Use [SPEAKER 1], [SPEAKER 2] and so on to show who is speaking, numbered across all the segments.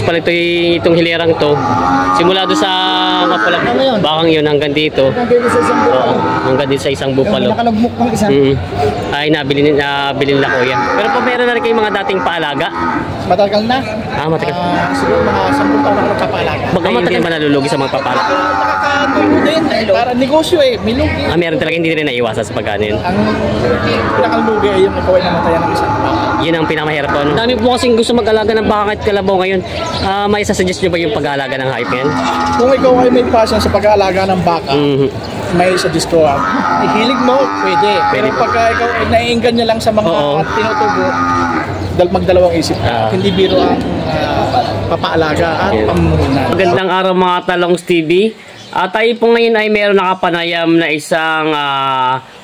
[SPEAKER 1] pala itong hilerang to. Simula doon sa bakang yun hanggang dito. Oo, hanggang dito sa isang bupalo.
[SPEAKER 2] Nakalagmok ng isa.
[SPEAKER 1] Ay, nabili nila kuya. Pero pa meron na rin kayong mga dating paalaga?
[SPEAKER 2] Matagal na.
[SPEAKER 1] Matagal.
[SPEAKER 2] Siguro mga 10 taon na nagpapaalaga.
[SPEAKER 1] Baka matagal ba nalulugi sa mga papaalaga?
[SPEAKER 2] Nakakatulog din. Para negosyo meron din.
[SPEAKER 1] Meron talaga hindi rin naiwasan sa pagkano yun.
[SPEAKER 2] Ang pinakalugi ay yung ikaw ay namatayan ng isang baka.
[SPEAKER 1] Yun ang pinakamahirap po. Ano? Dami po kasing gusto mag-alaga ng baka at kalabaw ngayon. May sasuggest nyo ba yung pag-aalaga ng hayop ngayon?
[SPEAKER 2] Kung ikaw ay may passion sa pag-aalaga ng baka, may suggest ko. Ihilig mo, pwede. Pero pagka ikaw ay naiinggan niya lang sa mga tinutubo, magdalawang isip ka. Hindi biro ang papaalaga at pamumuhunan.
[SPEAKER 1] Magandang araw mga Talongs TV. Tayo po ngayon ay meron nakapanayam na isang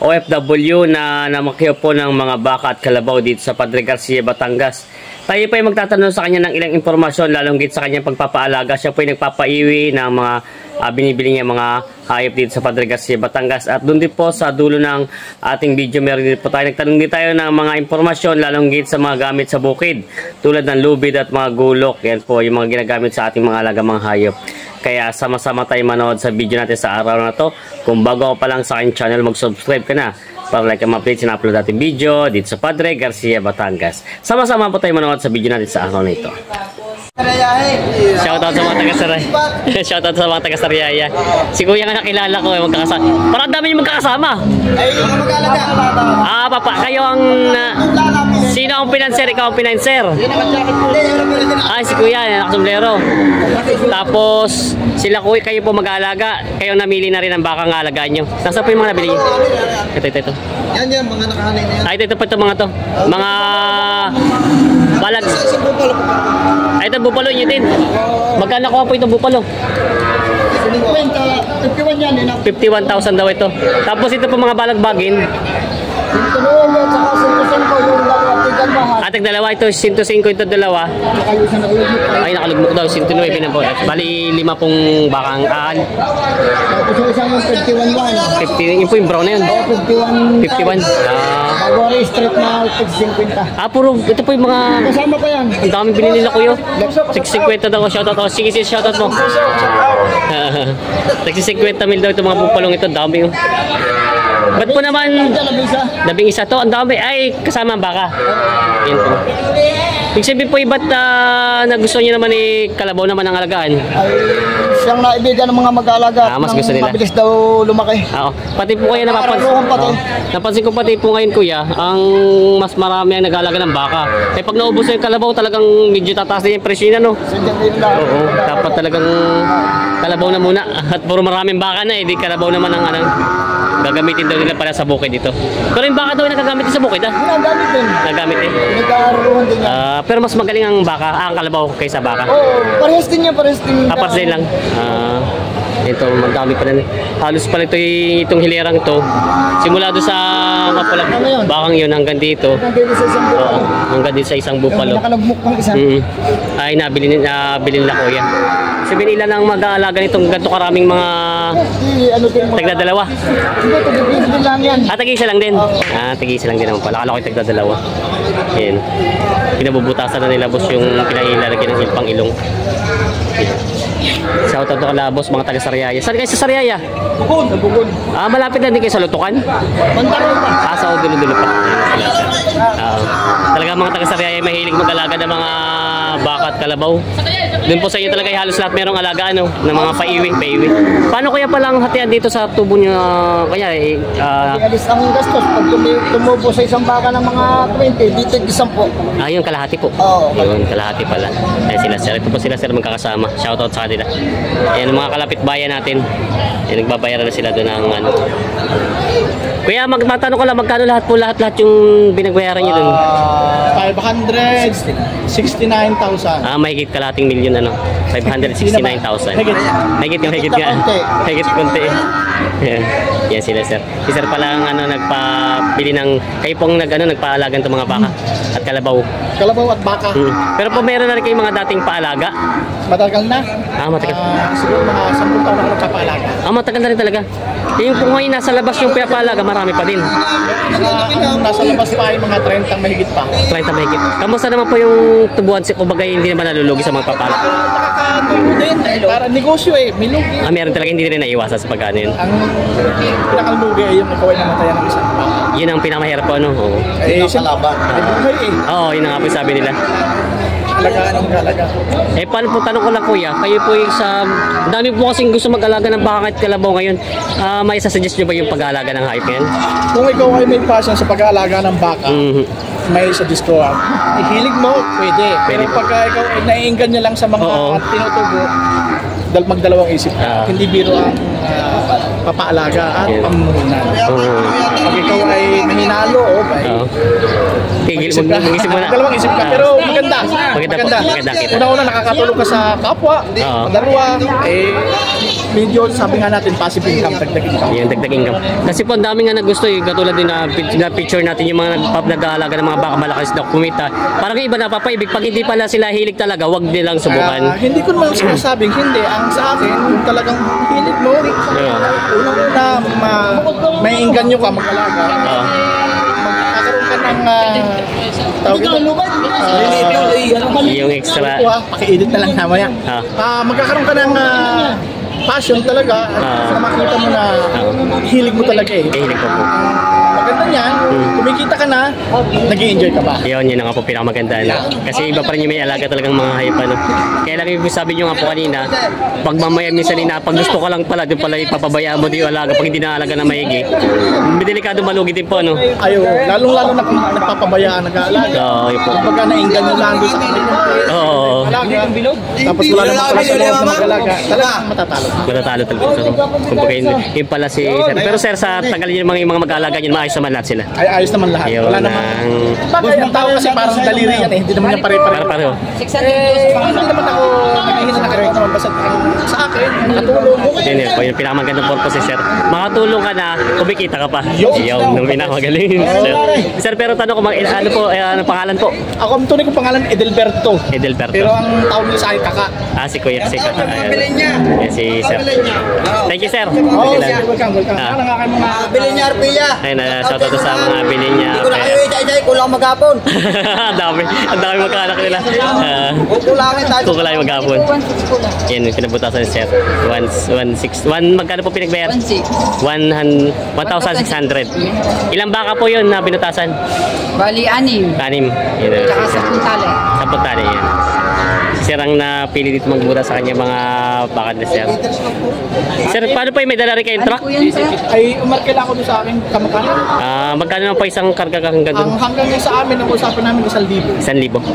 [SPEAKER 1] OFW na namakyaw po ng mga baka at kalabaw dito sa Padre Garcia, Batangas. Tayo po ay magtatanong sa kanya ng ilang impormasyon lalong git sa kanyang pagpapaalaga. Siya po ay nagpapaiwi ng mga binibili niya mga hayop dito sa Padre Garcia, Batangas. At doon din po sa dulo ng ating video meron din po tayo. Nagtanong din tayo ng mga impormasyon lalong git sa mga gamit sa bukid tulad ng lubid at mga gulok. Yan po yung mga ginagamit sa ating mga alaga mga hayop. Kaya sama-sama tayo manood sa video natin sa araw na to. Kung bago ka pa lang sa aking channel, mag-subscribe ka na para like ang update na upload natin video dito sa Padre Garcia, Batangas. Sama-sama po tayo manood sa video natin sa araw na ito. Shoutout sa mga taga-Sarayaya. Shoutout sa mga taga-Sarayaya. Si Kuya nga nakilala ko, magkakasama. Parang dami yung magkakasama.
[SPEAKER 2] Ay, yung mag-aalaga.
[SPEAKER 1] Papa, kayo ang sino ang pinanser? Ikaw ang pinanser? Si Kuya, nakasombrero. Tapos sila Kuya, kayo po mag-aalaga. Kayo namili na rin ang bakang alagaan nyo. Nasa po yung mga nabili nyo? Ito.
[SPEAKER 2] Yan, mga nakahanay na yan.
[SPEAKER 1] Ito po ito mga to. Mga balag. Ito bupalo nyo din. Magkano ko po itong bupalo?
[SPEAKER 2] 51 yan.
[SPEAKER 1] 51,000 daw ito. Tapos ito po mga balagbagin. Ating dalawa ito, 105 ito dalawa. Ay, nakalugmok daw, 109 na po. Bali, 5 pong bakang aan.
[SPEAKER 2] Tapos yung isang 51.
[SPEAKER 1] 50, yun po yung brown na yun. 51.
[SPEAKER 2] Bagwari street na 650.
[SPEAKER 1] Puro, ito po yung mga...
[SPEAKER 2] Kasama pa yan.
[SPEAKER 1] Ang dami binili nila kuya. 650 daw, shoutout ako. Sige, shoutout mo. 650 mil daw ito mga bupalong ito, dami yun. Ba't po naman labing isa to? Ang dami. Ay, kasama ang baka. Yan po. Ibig sabihin po iba't nagustuhan niyo naman kalabaw naman ang alagaan?
[SPEAKER 2] Ay, siyang naibigan ng mga mag-aalaga.
[SPEAKER 1] Mas gusto nila.
[SPEAKER 2] Mabilis daw lumaki.
[SPEAKER 1] Oo. Pati po kayo napansin ko pati po ngayon kuya, ang mas marami ang nag-aalaga ng baka. Pag naubos na yung kalabaw, talagang medyo tataas din yung presyo na, no? Oo. Dapat talagang kalabaw na muna. At puro maraming baka na di kalabaw naman ang gagamitin daw nila para sa bukid dito. Pero yung baka daw yung nagagamit sa bukid,
[SPEAKER 2] Nagamit din.
[SPEAKER 1] Nagamit din.
[SPEAKER 2] Nagkaroon din yan.
[SPEAKER 1] Pero mas magaling ang baka, ang kalabaw kaysa baka.
[SPEAKER 2] Parehas din yan, parehas din.
[SPEAKER 1] Parehas din lang. Ito, magdami pa rin. Halos pala itong hilerang to. Simula doon sa bakang yun hanggang dito. Hanggang dito sa isang bupalo.
[SPEAKER 2] Nakalagmok ng isa.
[SPEAKER 1] Ay, nabili nila kuya. Sabihin nila lang mag-aalaga nitong ganito karaming mga tagdadalawa.
[SPEAKER 2] Hindi lang yan.
[SPEAKER 1] Tag-isa lang din. Tag-isa lang din naman pala. Akala ko yung tagdadalawa. Yan. Pinabubutasan na nila boss yung pinailalagyan ng silpang ilong. Shoutout to kalabos mga taga-Sarayaya. Saan kayo sa Sarayaya?
[SPEAKER 2] Bukod.
[SPEAKER 1] Malapit na din kayo sa Lutukan?
[SPEAKER 2] Bantaran pa.
[SPEAKER 1] Sa dulo-dulo pa. Talaga mga taga-Sarayaya mahilig mag-alaga ng mga baka at kalabaw. Doon po sa inyo talaga halos lahat merong alaga ng mga paiwi. Paano kaya palang hatian dito sa tubo nyo?
[SPEAKER 2] Alis ang gastos. Pag tumubo sa isang baka ng mga 20, dito isang po.
[SPEAKER 1] Yung kalahati po. Yung kalahati pala. Sila sir. Ito po sila sir magkakasama. Shoutout sa kanila. Ayan mga kalapit bayan natin. Nagbabayaran na sila doon ng Kuya, magtatanong ko lang magkano lahat yung binagbayaran niyo doon?
[SPEAKER 2] 569,000.
[SPEAKER 1] Mahigit kalahating milyon 569,000. Higit nga. Higit konti. Yan sila sir. Si sir pala ang nagpabili ng kayo pong nagpaalagan ng mga baka at kalabaw.
[SPEAKER 2] Kalabaw at baka.
[SPEAKER 1] Pero po meron na rin kayong mga dating paalaga?
[SPEAKER 2] Matagal na.
[SPEAKER 1] Matagal.
[SPEAKER 2] Siguro mga 10 taon na nagpapaalaga.
[SPEAKER 1] Matagal na rin talaga. Yung po ngayon nasa labas yung pinapaalaga, marami pa din.
[SPEAKER 2] Nasa labas pa ay mga 30 mahigit pa.
[SPEAKER 1] 30 mahigit. Kamusta naman po yung tubuhan? Kumbaga hindi naman nalulugi sa mga papala?
[SPEAKER 2] Din, para negosyo may lugi.
[SPEAKER 1] Meron talaga hindi rin naiwasan sa pagkano yun.
[SPEAKER 2] Ang pinakalugi ay yung ikaw ay namatayan ng isang tao.
[SPEAKER 1] Yun ang pinakamahirap po, ano? Oo.
[SPEAKER 2] Kalaban. Oo,
[SPEAKER 1] yun ang nga po sabi nila.
[SPEAKER 2] Alagaan ang galaga.
[SPEAKER 1] Paano po, tanong ko lang kuya, kayo po yung sa, dami po kasing gusto mag-alaga ng baka at kalabaw ngayon. May isa-suggest nyo ba yung pag-aalaga ng hayop ngayon?
[SPEAKER 2] Kung ikaw ay may passion sa pag-aalaga ng baka, may suggest ko. Ihilig mo, pwede. Pero pagka ikaw ay naiinggan niya lang sa mga tinutubo, magdalawang isip ka. Hindi biro ang papaalaga at pamuhunan. Pag ikaw ay nahinalo,
[SPEAKER 1] mag-isip mo na.
[SPEAKER 2] Dalawang isip ka, pero maganda.
[SPEAKER 1] Maganda.
[SPEAKER 2] Una-una nakakatulong ka sa kapwa. Dalawa, medyo sabi nga natin, passive income, dagdag income.
[SPEAKER 1] Yung dagdag income. Kasi po, ang dami nga nagusto, katulad din na picture natin yung mga nag-aalaga ng mga baka malakas na kumita. Parang iba napapaibig. Pag hindi pala sila hilig talaga, wag nilang subukan.
[SPEAKER 2] Hindi ko naman sinasabing hindi. Ang sa akin, kung talagang hilig mo, unang-una, maiinggan nyo ka mag-alaga. Magkakaroon ka ng tawag ito,
[SPEAKER 1] yung extra.
[SPEAKER 2] Paki-edit na lang namaya. Magkakaroon ka ng passion talaga at makita mo na hilig mo talaga
[SPEAKER 1] Hilig ko po.
[SPEAKER 2] Maganda niyan, kumikita ka na, nag-i-enjoy ka ba?
[SPEAKER 1] Yun nga po pinakamaganda. Kasi iba pa rin yung may alaga talagang mga hayop. Kaya lang yung sabi nyo nga po kanina, pag mamaya minsan pag gusto ka lang pala, doon pala ipapabayaan mo din yung alaga pag hindi na alaga na maigi. Delikado malugi din po, no?
[SPEAKER 2] Ayaw, lalong-lalo na kung nagpapabayaan nag-aalaga.
[SPEAKER 1] Yun po.
[SPEAKER 2] Kapag nainggan nyo lang doon sa kanila. Tapos wala naman pala sa loob na mag-alaga. Talagang matatalo.
[SPEAKER 1] Matatalo talaga. Kumbaga yun pala si Sir. Pero Sir, sa tagal yung mga mag-aalaga yun, maayos naman lahat sila.
[SPEAKER 2] Ay, ayos naman lahat. Wala naman. Bagay, ang tao kasi parang daliri yan hindi naman yan pare-pareho. Hindi naman ako naghihingi na karoon naman basta sa akin, makatulong.
[SPEAKER 1] Yun po, yung pinakamagandang purpose Sir. Makatulong ka na, kumikita ka pa. Yung nung pinakamagaling. Sir, pero tanong ko, ano po, ano pangalan po?
[SPEAKER 2] Ako, ang tunay kong pangalan, Edelberto. Pero ang tawag niya sa akin, Kaka.
[SPEAKER 1] Si Kuya, si Kaka. Si Sir. Thank you, Sir.
[SPEAKER 2] Welcome.
[SPEAKER 3] Bilhin niya, Arpilla.
[SPEAKER 1] Ayun, shoutout sa mga bilhin niya.
[SPEAKER 3] Hindi ko na kayo itay-itay, kulang maghapon.
[SPEAKER 1] Ang dami magkaanak nila.
[SPEAKER 3] Kukulangin tayo.
[SPEAKER 1] Kukulangin maghapon. Yan, pinabutasan ni Sir. 1,600. Magkano po pinagbayar? 1,600. Ilang baka po yun na binutasan?
[SPEAKER 4] Bali, 6.
[SPEAKER 1] 6.
[SPEAKER 4] Tsaka 10 tali.
[SPEAKER 1] 10 tali, yan. Sir ang napili dito magbuta sa kanya mga baka na Sir. Sir, paano po yung may dala rin kayong truck?
[SPEAKER 2] Ay, umarkila ako doon sa aking kamakanan.
[SPEAKER 1] Magkano naman po isang karga hanggang doon?
[SPEAKER 2] Ang hanggang sa amin, ang usapan namin 1,000.
[SPEAKER 1] 1,000.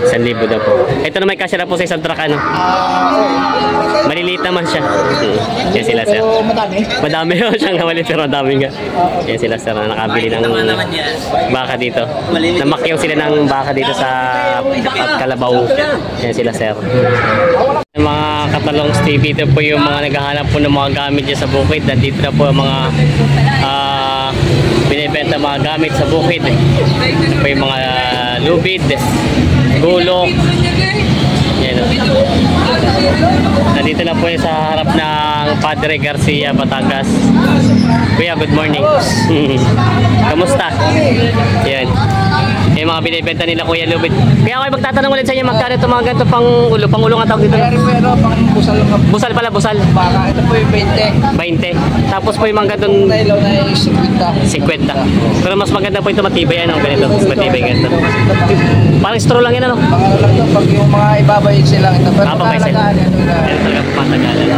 [SPEAKER 1] 1,000 daw po. Ito na may kasya na po sa isang truck, ano? Maliliit naman siya. Yan sila, Sir.
[SPEAKER 2] Pero madami.
[SPEAKER 1] Madami yun siya nga maliit pero madami nga. Yan sila, Sir, na nakabili ng baka dito. Namakyaw sila ng baka dito sa Kalabaw. Yan sila, Sir. Mga Katalongs TV, ito po yung mga naghahanap po ng mga gamit dyan sa bukid. Nandito na po yung mga binibenta mga gamit sa bukid. Ito po yung mga lubid, gulok. Yan, nandito na po yung sa harap ng Padre Garcia, Batangas. Kuya, good morning. Kamusta? Yan. Yung mga binibenta nila Kuya Lubid. Kaya ako magtatanong ulit sa inyo, magkano ito mga ganito pang-ulo nga tawag dito?
[SPEAKER 2] Pero pang busal lang.
[SPEAKER 1] Busal pala, busal.
[SPEAKER 2] Baka ito po yung 20.
[SPEAKER 1] 20. Tapos po yung mga ganitong
[SPEAKER 2] Ilaw na yung 50.
[SPEAKER 1] 50. Pero mas maganda po ito matibay yan, ganito. Mas matibay ganito. Parang straw lang yan, ano?
[SPEAKER 2] Pangalo lang ito, pag yung mga ibabayid silang ito. Pero
[SPEAKER 1] Papalagaan yan. Yan talaga po patagalan.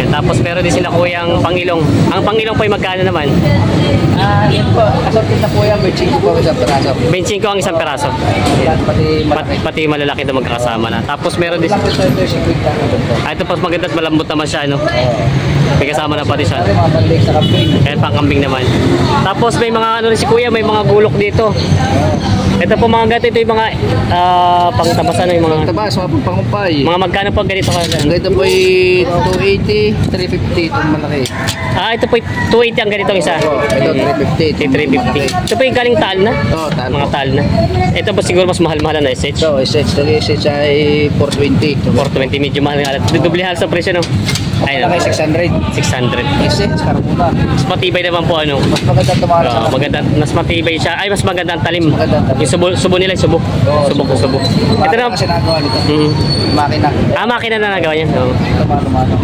[SPEAKER 1] Yan. Tapos meron din sila Kuyang Pangilong. Ang Pangilong po yung magkano naman?
[SPEAKER 2] Yan po, kasapit na po yan, may 5 po isang peraso.
[SPEAKER 1] 25 ang isang peraso.
[SPEAKER 2] Yan,
[SPEAKER 1] Pati malalaki na magkakasama na. Tapos meron din. Ito po maganda at malambot naman siya, ano? May kasama na pati siya. Ayan, pangkambing naman. Tapos may mga ano rin si Kuya, may mga gulok dito. Ito po mga gato, ito yung mga pangtabasan, yung mga
[SPEAKER 2] Tabas, mga pangumpay.
[SPEAKER 1] mga magkano po ganito ka?
[SPEAKER 2] Ito po ay 280, 350 itong malaki.
[SPEAKER 1] Ito po 280 ang ganito isa.
[SPEAKER 2] Ito 350.
[SPEAKER 1] 350. Ito po yung galing taal na.
[SPEAKER 2] Oo, taal.
[SPEAKER 1] Mga taal na. Ito po siguro mas mahal-mahal na SH.
[SPEAKER 2] Ito, SH ay 420.
[SPEAKER 1] 420, medyo mahal nga. Dublihan sa presyo, no? Ayun.
[SPEAKER 2] Malaki 600.
[SPEAKER 1] 600.
[SPEAKER 2] Kasi, Carmona.
[SPEAKER 1] Mas matibay naman po ano.
[SPEAKER 2] Mas maganda tumara sa
[SPEAKER 1] Maganda, mas matibay siya. Ay, mas maganda ang talim.
[SPEAKER 2] Maganda ang talim.
[SPEAKER 1] Yung subo nila, yung subo. Subo. Ito na.
[SPEAKER 2] Kasi nagawa nito. Makina.
[SPEAKER 1] Makina na nagawa niya. Oo.
[SPEAKER 2] Ito mano-mano.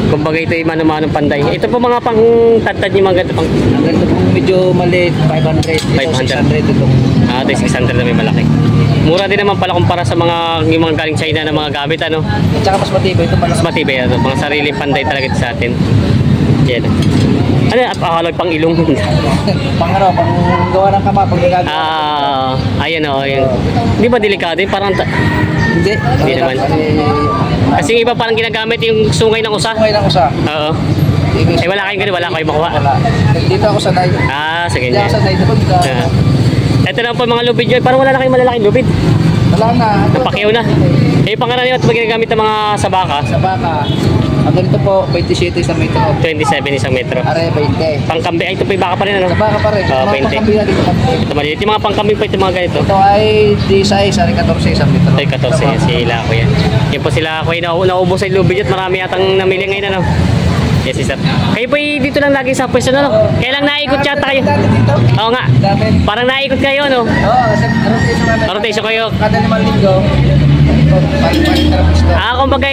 [SPEAKER 1] Kumbaga ito yung mano-manong panday. Ito po mga pang tad-tad yung mga ganito pang...
[SPEAKER 2] Ang ganito pong medyo maliit, 500. Ito
[SPEAKER 1] 500.
[SPEAKER 2] 600 itong.
[SPEAKER 1] Ito yung 600 na may malaki. Mura din naman pala kumpara sa yung mga galing China na mga gamit ano.
[SPEAKER 2] At saka mas matibay ito
[SPEAKER 1] Mas matibay ano. Mga sariling panday talaga ito sa atin. Yan. Ano, akala pang ilong.
[SPEAKER 2] pang gawa ng kama pag nagagawa.
[SPEAKER 1] Ayan o. Hindi ba delikado yun? Parang...
[SPEAKER 2] Hindi
[SPEAKER 1] naman. Kasi yung iba parang ginagamit yung sungay ng usa.
[SPEAKER 2] Sungay ng usa.
[SPEAKER 1] Oo. Wala kayong ganun, wala kayong makuha.
[SPEAKER 2] Wala. Dito ako sanay.
[SPEAKER 1] Sa ganyan.
[SPEAKER 2] Hindi ako sanay doon.
[SPEAKER 1] Ito na po mga lubid nyo. Parang wala na kayong malalaking lubid.
[SPEAKER 2] Wala na.
[SPEAKER 1] Napakyaw na. Pangaraniwan ito ginagamit ng mga sa baka.
[SPEAKER 2] Sa baka. Ang ganito po, 27 isang metro.
[SPEAKER 1] 27 isang metro.
[SPEAKER 2] Are, 20.
[SPEAKER 1] Pangkambi. Ito po yung baka pa rin ano?
[SPEAKER 2] Sa baka pa rin.
[SPEAKER 1] Oo, 20.
[SPEAKER 2] Pangkambi na dito.
[SPEAKER 1] Ito maliit. Yung mga pangkambing pa ito mga ganito.
[SPEAKER 2] Ito ay 16, are 14 isang metro.
[SPEAKER 1] Ay, 14 yan. Sila ako yan. Yan po sila ako yan. Naubos sa lubid at marami yatang namili ngayon ano. Yes, sir. Kayo po dito lang lagi sa pwesto no? Kailang naikot yata kayo? Oo nga. Parang naikot kayo no?
[SPEAKER 2] Oo, kasi
[SPEAKER 1] rotation kayo.
[SPEAKER 2] Kada 5 linggo.
[SPEAKER 1] Kumbaga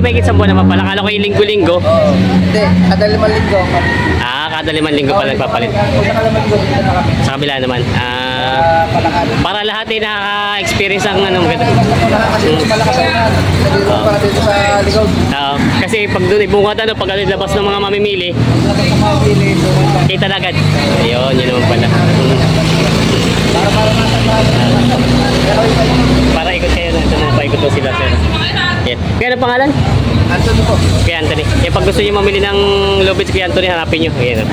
[SPEAKER 1] may kitang buwan naman pala. Kala ko yung linggo-linggo.
[SPEAKER 2] Oo. Hindi, kada 5 linggo.
[SPEAKER 1] Kada 5 linggo pala nagpapalit. Sa kabila naman. Para lahat ay nakaka-experience ang ano maganda.
[SPEAKER 2] Kasi malakas ang nandito para dito sa likod.
[SPEAKER 1] Kasi pag doon ibungat ano, pag labas ng mga mamimili, kita na agad. Ayun, yun naman pala. Para ikot kayo na ito na paikot po sila sir. Yan. Kaya ano pangalan?
[SPEAKER 2] Anthony po.
[SPEAKER 1] Kaya Anthony. Pag gusto niyo mamili ng lubid kay Anthony, hanapin niyo. Ayan.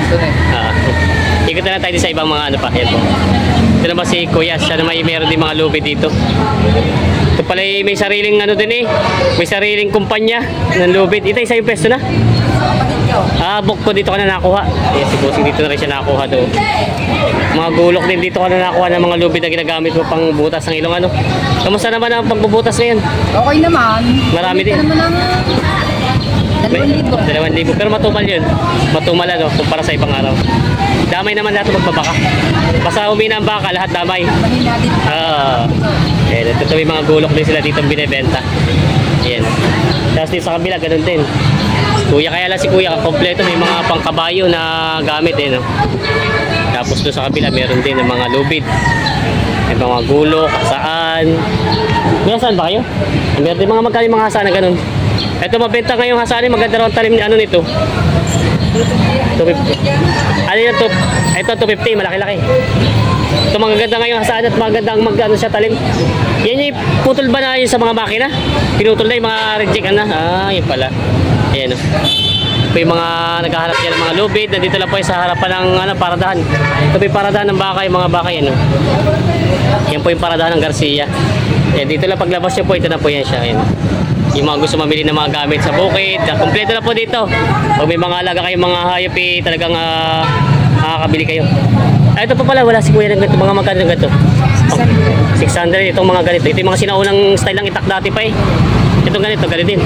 [SPEAKER 1] Ikot na lang tayo sa ibang mga ano pa. Yan po. Ito naman si Kuya. Siya naman meron din mga lubid dito. Ito pala may sariling ano din eh. May sariling kumpanya ng lubid. Ito isa yung pesto na. Book ko dito ka na nakuha. Yes, si Bossing dito na rin siya nakuha doon. Mga gulok din dito ka na nakuha ng mga lubid na ginagamit mo pang butas ng ilong ano. Kamusta naman ang pagbubutas ngayon?
[SPEAKER 4] Okay naman.
[SPEAKER 1] Marami din.
[SPEAKER 4] Ito naman ang
[SPEAKER 1] 2,000. Pero matumal yun. Matumal ano, kumpara sa ibang araw. Damay naman lahat magbabaka. Basta umina ang baka, lahat damay. Ito may mga gulok din sila dito binibenta. Yan. Tapos dito sa kabila, ganun din. Kuya, kaya lang si Kuya, kompleto may mga pangkabayo na gamit eh, no? Tapos doon sa kabila, meron din ng mga lubid. May mga gulok, saan. May saan ba kayo? Meron din mga magkali mga hasaan na ganun. Ito mabenta ngayong hasaan, maganda raw ang talim ano nito. 250. Ano yun? Ito 250, malaki-laki. Ito magaganda ngayong hasaan at magandang mag-ano siya talim. Yan yung putol ba na yun sa mga makina? Pinutol na yung mga reject na. Yun pala. Ayan o. Ito yung mga naghahanap yan ng mga lubid. Nandito lang po yung sa harapan ng paradahan. Ito po yung paradahan ng baka, yung mga baka yan o. Yan po yung paradahan ng Garcia. Ayan, dito lang paglabas nyo po, ito na po yan siya. Ayan. Yung mga gusto mamili ng mga gamit sa bukid, kompleto na po dito. Pag may mga alaga kayong mga hayop talagang makakabili kayo. Ito pa pala, wala si Kuya ng ganito, mga magkano ng ganito? 600. Itong mga ganito. Ito yung mga sinaunang style ng itak dati pa eh. Itong ganito, ganito din.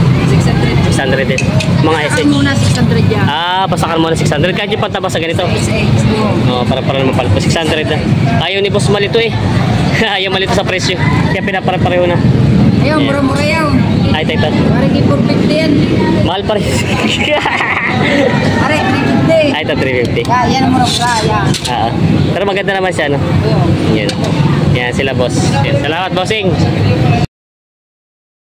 [SPEAKER 1] 600 din. Mga SH.
[SPEAKER 4] muna 600 yan.
[SPEAKER 1] Pasakan mo na 600. Kahit yung pataba sa ganito. Para naman pala. 600 na. Ayaw ni Boss malito eh. Ayaw malito sa presyo. Kaya pinapare-pareho na.
[SPEAKER 4] Ayun, mura-mura yan.
[SPEAKER 1] Ay, ito.
[SPEAKER 4] Parang i-450 yan.
[SPEAKER 1] Mahal pa rin.
[SPEAKER 4] Pare, 350.
[SPEAKER 1] Ay, ito 350.
[SPEAKER 4] Yan ang mura-mura. Yan.
[SPEAKER 1] Pero maganda naman siya, no? Yan. Yan sila, boss. Yan. Salamat, bossing.